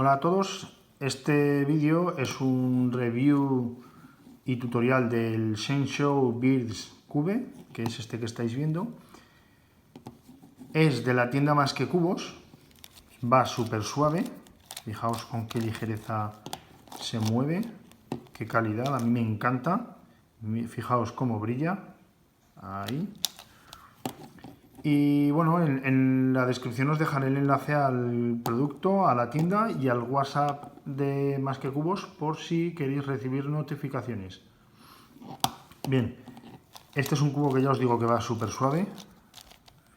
Hola a todos, este vídeo es un review y tutorial del Shenzhou Birds Cube, que es este que estáis viendo. Es de la tienda Más que Cubos, va súper suave, fijaos con qué ligereza se mueve, qué calidad, a mí me encanta, fijaos cómo brilla, ahí. Y bueno, en la descripción os dejaré el enlace al producto, a la tienda y al WhatsApp de Más que Cubos por si queréis recibir notificaciones. Bien, este es un cubo que ya os digo que va súper suave.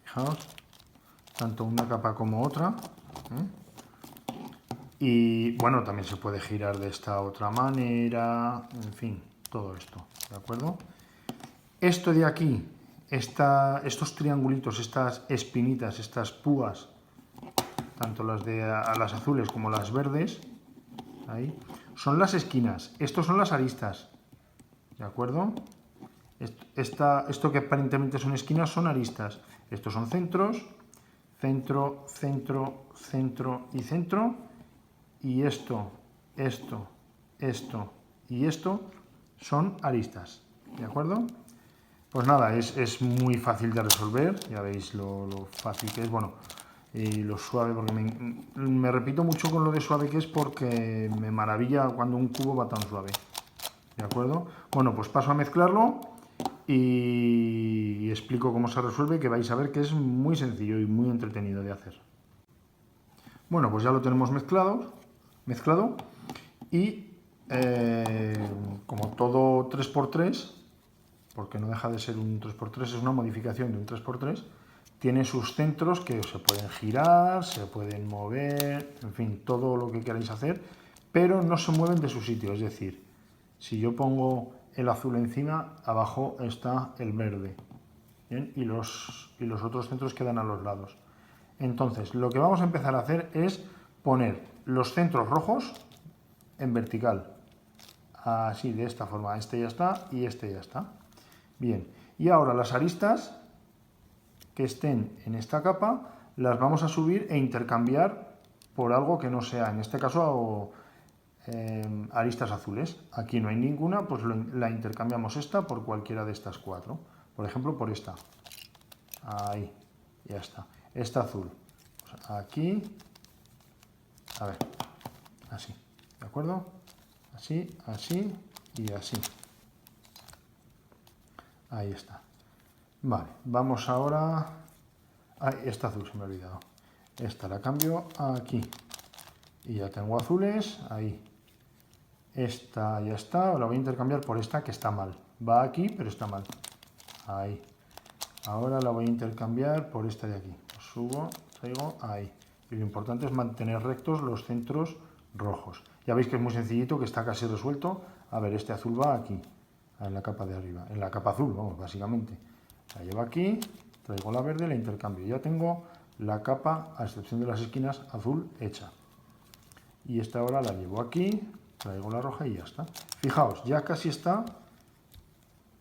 Fijaos, tanto una capa como otra. Y bueno, también se puede girar de esta otra manera, en fin, todo esto, ¿de acuerdo? Esto de aquí, estos triangulitos, estas espinitas, estas púas, tanto las azules como las verdes, ahí, son las esquinas. Estos son las aristas, ¿de acuerdo? Esto que aparentemente son esquinas son aristas. Estos son centros, centro, centro, centro y centro. Y esto y esto son aristas, ¿de acuerdo? Pues nada, es muy fácil de resolver, ya veis lo fácil que es, bueno, y lo suave, porque me repito mucho con lo de suave que es porque me maravilla cuando un cubo va tan suave, ¿de acuerdo? Bueno, pues paso a mezclarlo y explico cómo se resuelve, que vais a ver que es muy sencillo y muy entretenido de hacer. Bueno, pues ya lo tenemos mezclado y como todo 3×3, porque no deja de ser un 3×3, es una modificación de un 3×3, tiene sus centros que se pueden girar, se pueden mover, en fin, todo lo que queráis hacer, pero no se mueven de su sitio. Es decir, si yo pongo el azul encima, abajo está el verde, ¿bien? Y los otros centros quedan a los lados. Entonces, lo que vamos a empezar a hacer es poner los centros rojos en vertical, así, de esta forma. Este ya está y este ya está. Bien, y ahora las aristas que estén en esta capa las vamos a subir e intercambiar por algo que no sea, en este caso, aristas azules. Aquí no hay ninguna, pues la intercambiamos esta por cualquiera de estas cuatro. Por ejemplo, por esta. Ahí, ya está. Esta azul. Pues aquí, a ver, así, ¿de acuerdo? Así, así y así. Ahí está. Vale, vamos ahora... Ay, esta azul se me ha olvidado. Esta la cambio aquí. Y ya tengo azules, ahí. Esta ya está, la voy a intercambiar por esta que está mal. Va aquí, pero está mal. Ahí. Ahora la voy a intercambiar por esta de aquí. Subo, traigo, ahí. Y lo importante es mantener rectos los centros rojos. Ya veis que es muy sencillito, que está casi resuelto. A ver, este azul va aquí, en la capa de arriba. En la capa azul, vamos, básicamente. La llevo aquí, traigo la verde, la intercambio. Ya tengo la capa, a excepción de las esquinas, azul hecha. Y esta ahora la llevo aquí, traigo la roja y ya está. Fijaos, ya casi está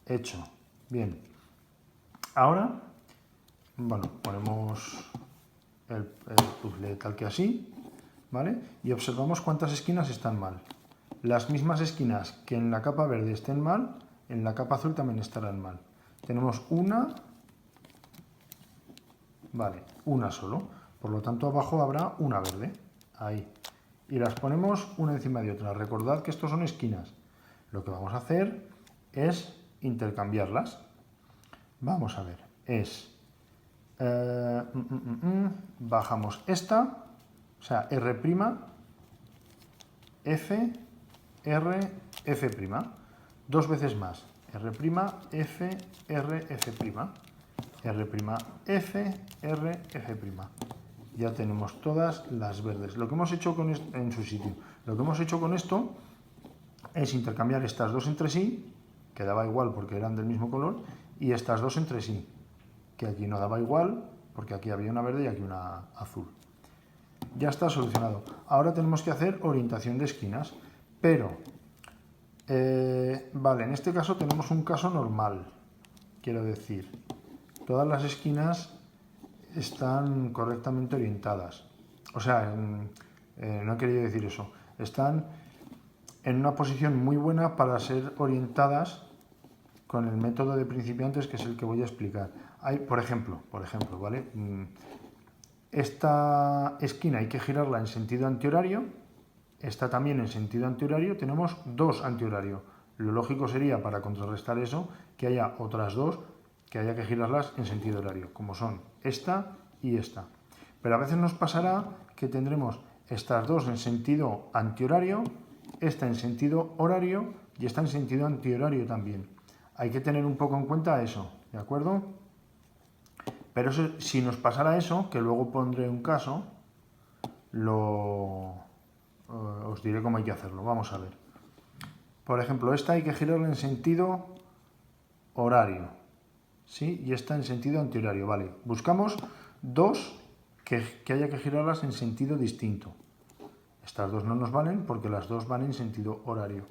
hecho. Bien. Ahora, bueno, ponemos el puzzle tal que así, ¿vale? Y observamos cuántas esquinas están mal. Las mismas esquinas que en la capa verde estén mal, en la capa azul también estarán mal. Tenemos una, vale, una solo. Por lo tanto, abajo habrá una verde. Ahí. Y las ponemos una encima de otra. Recordad que estos son esquinas. Lo que vamos a hacer es intercambiarlas. Vamos a ver. Bajamos esta, o sea, R', F, R, F'. Dos veces más. R', F, R, F'. R', F, R, F'. Ya tenemos todas las verdes. Lo que hemos hecho en su sitio. Lo que hemos hecho con esto es intercambiar estas dos entre sí, que daba igual porque eran del mismo color, y estas dos entre sí, que aquí no daba igual porque aquí había una verde y aquí una azul. Ya está solucionado. Ahora tenemos que hacer orientación de esquinas, pero vale, en este caso tenemos un caso normal, quiero decir, todas las esquinas están correctamente orientadas, o sea, no he querido decir eso. Están en una posición muy buena para ser orientadas con el método de principiantes, que es el que voy a explicar. Hay, por ejemplo, ¿vale? Esta esquina hay que girarla en sentido antihorario, esta también en sentido antihorario, tenemos dos antihorario. Lo lógico sería, para contrarrestar eso, que haya otras dos que haya que girarlas en sentido horario, como son esta y esta. Pero a veces nos pasará que tendremos estas dos en sentido antihorario, esta en sentido horario y esta en sentido antihorario también. Hay que tener un poco en cuenta eso, ¿de acuerdo? Pero eso, si nos pasara eso, que luego pondré un caso, os diré cómo hay que hacerlo. Vamos a ver. Por ejemplo, esta hay que girarla en sentido horario, ¿sí? Y esta en sentido antihorario, vale. Buscamos dos que haya que girarlas en sentido distinto. Estas dos no nos valen porque las dos van en sentido horario.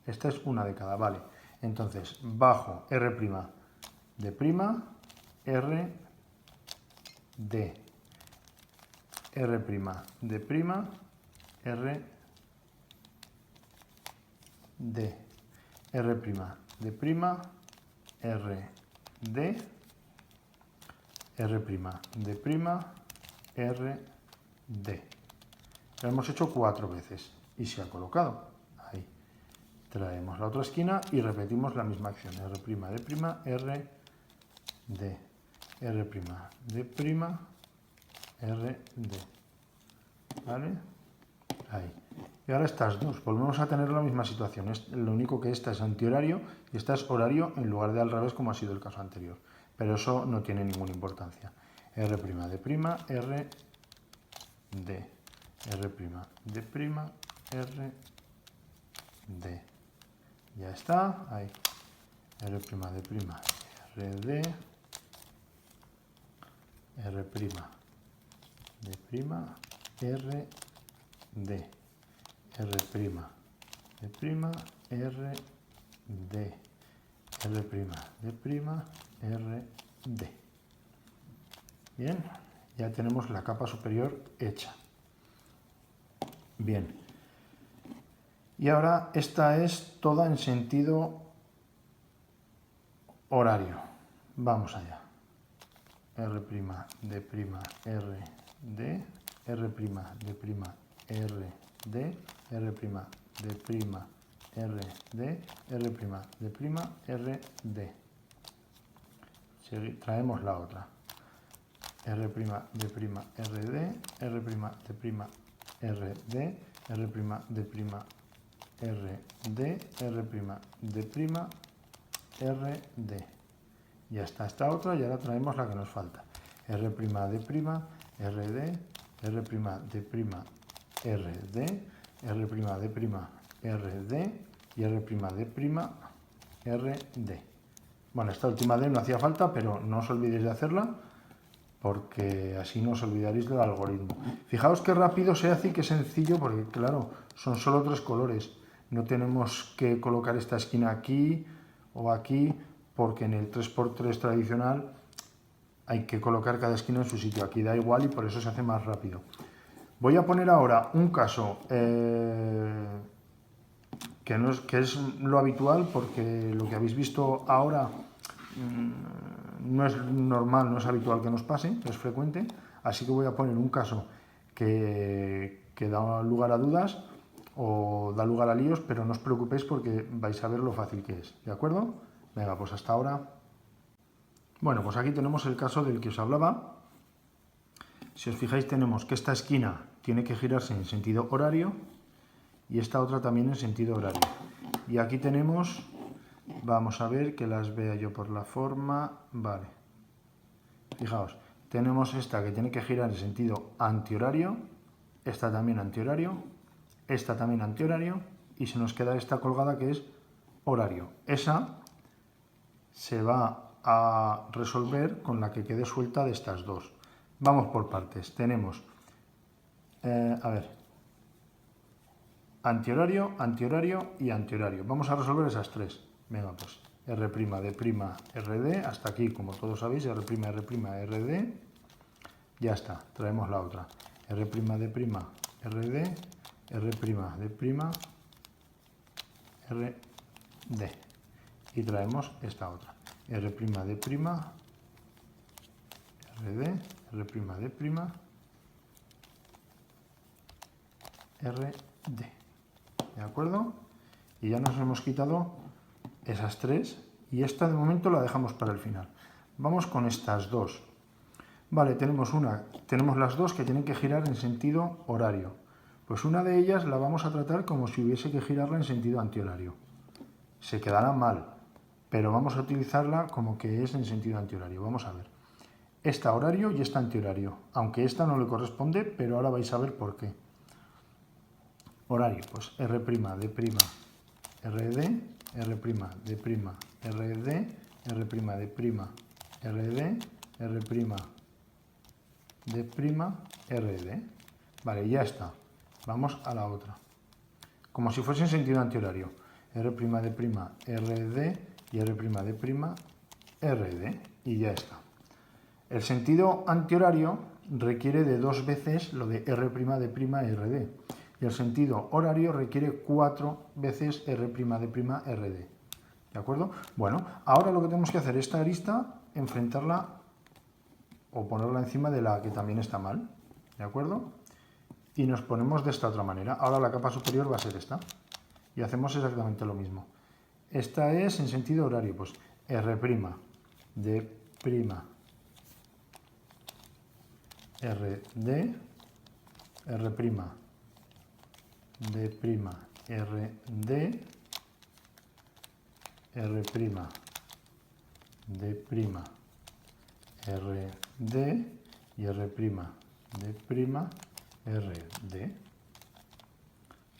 Esta es una de cada, vale. Entonces, bajo R', D', R, D, R', D', R, D, R', D', R, D, R', D', R, D. Lo hemos hecho 4 veces y se ha colocado. Ahí. Traemos la otra esquina y repetimos la misma acción. R', D', R, D, R', D', R, D. ¿Vale? Ahí. Y ahora estas dos. Volvemos a tener la misma situación. Lo único que esta es antihorario y esta es horario en lugar de al revés, como ha sido el caso anterior. Pero eso no tiene ninguna importancia. R', D', R, D. R', D', R, D. Ya está. Ahí. R', D', R, D. R', D', R, D. R', D', R, D. R', D', R, D. Bien, ya tenemos la capa superior hecha. Bien. Y ahora esta es toda en sentido horario. Vamos allá. R', D', R, D. R', D', R, D. R', D', R, D. R', D', R, D. Traemos la otra. R', D', R, D. R', D', R, D. R', D', R, D. R', D', R, D. Ya está esta otra y ahora traemos la que nos falta. R', D', R, D. R', D', R, D. R', D', R, D. Y R', D', R, D. Bueno, esta última D no hacía falta, pero no os olvidéis de hacerla porque así no os olvidaréis del algoritmo. Fijaos qué rápido se hace y qué sencillo, porque claro, son solo 3 colores. No tenemos que colocar esta esquina aquí o aquí, porque en el 3×3 tradicional hay que colocar cada esquina en su sitio. Aquí da igual y por eso se hace más rápido. Voy a poner ahora un caso que es lo habitual, porque lo que habéis visto ahora no es normal, no es habitual que nos pase, es frecuente. Así que voy a poner un caso que da lugar a dudas o da lugar a líos, pero no os preocupéis porque vais a ver lo fácil que es, ¿de acuerdo? Venga, pues hasta ahora. Bueno, pues aquí tenemos el caso del que os hablaba. Si os fijáis, tenemos que esta esquina tiene que girarse en sentido horario y esta otra también en sentido horario. Y aquí tenemos, vamos a ver que las vea yo por la forma, vale. Fijaos, tenemos esta que tiene que girar en sentido antihorario, esta también antihorario, esta también antihorario y se nos queda esta colgada que es horario. Esa se va a resolver con la que quede suelta de estas dos. Vamos por partes. Tenemos, antihorario, antihorario y antihorario. Vamos a resolver esas tres. Venga, pues R', D', RD, hasta aquí, como todos sabéis, R', RD. Ya está, traemos la otra. R', D', RD, R', D', RD. Y traemos esta otra. R', D', RD, R', D', RD. ¿De acuerdo? Y ya nos hemos quitado esas tres. Y esta de momento la dejamos para el final. Vamos con estas dos. Vale, tenemos las dos que tienen que girar en sentido horario. Pues una de ellas la vamos a tratar como si hubiese que girarla en sentido antihorario. Se quedará mal, pero vamos a utilizarla como que es en sentido antihorario. Vamos a ver. Esta horario y esta antihorario. Aunque esta no le corresponde, pero ahora vais a ver por qué. Horario, pues R', D', RD, R', D', RD, R', D', RD. Vale, ya está. Vamos a la otra. Como si fuese en sentido antihorario. R', D', RD y R', D', RD. Y ya está. El sentido antihorario requiere de 2 veces lo de R', D', RD. Y el sentido horario requiere 4 veces R', D', RD. ¿De acuerdo? Bueno, ahora lo que tenemos que hacer es esta arista, enfrentarla o ponerla encima de la que también está mal. ¿De acuerdo? Y nos ponemos de esta otra manera. Ahora la capa superior va a ser esta. Y hacemos exactamente lo mismo. Esta es en sentido horario, pues R', D', RD, R', D', RD, R', D', RD y R', D', RD.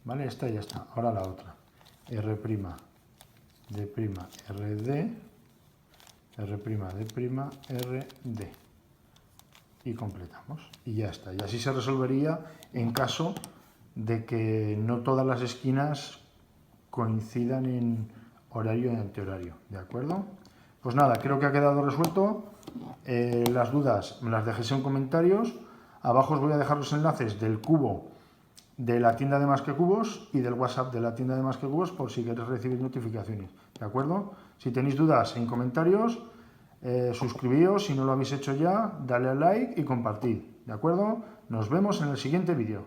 Vale, esta ya está. Ahora la otra. R', D', RD, R', D', RD. Y completamos. Y ya está. Y así se resolvería en caso de que no todas las esquinas coincidan en horario y antihorario. ¿De acuerdo? Pues nada, creo que ha quedado resuelto. Las dudas me las dejéis en comentarios. Abajo os voy a dejar los enlaces del cubo de la tienda de Más que Cubos y del WhatsApp de la tienda de Más que Cubos por si queréis recibir notificaciones. ¿De acuerdo? Si tenéis dudas en comentarios, suscribíos si no lo habéis hecho ya, dale al like y compartid. ¿De acuerdo? Nos vemos en el siguiente vídeo.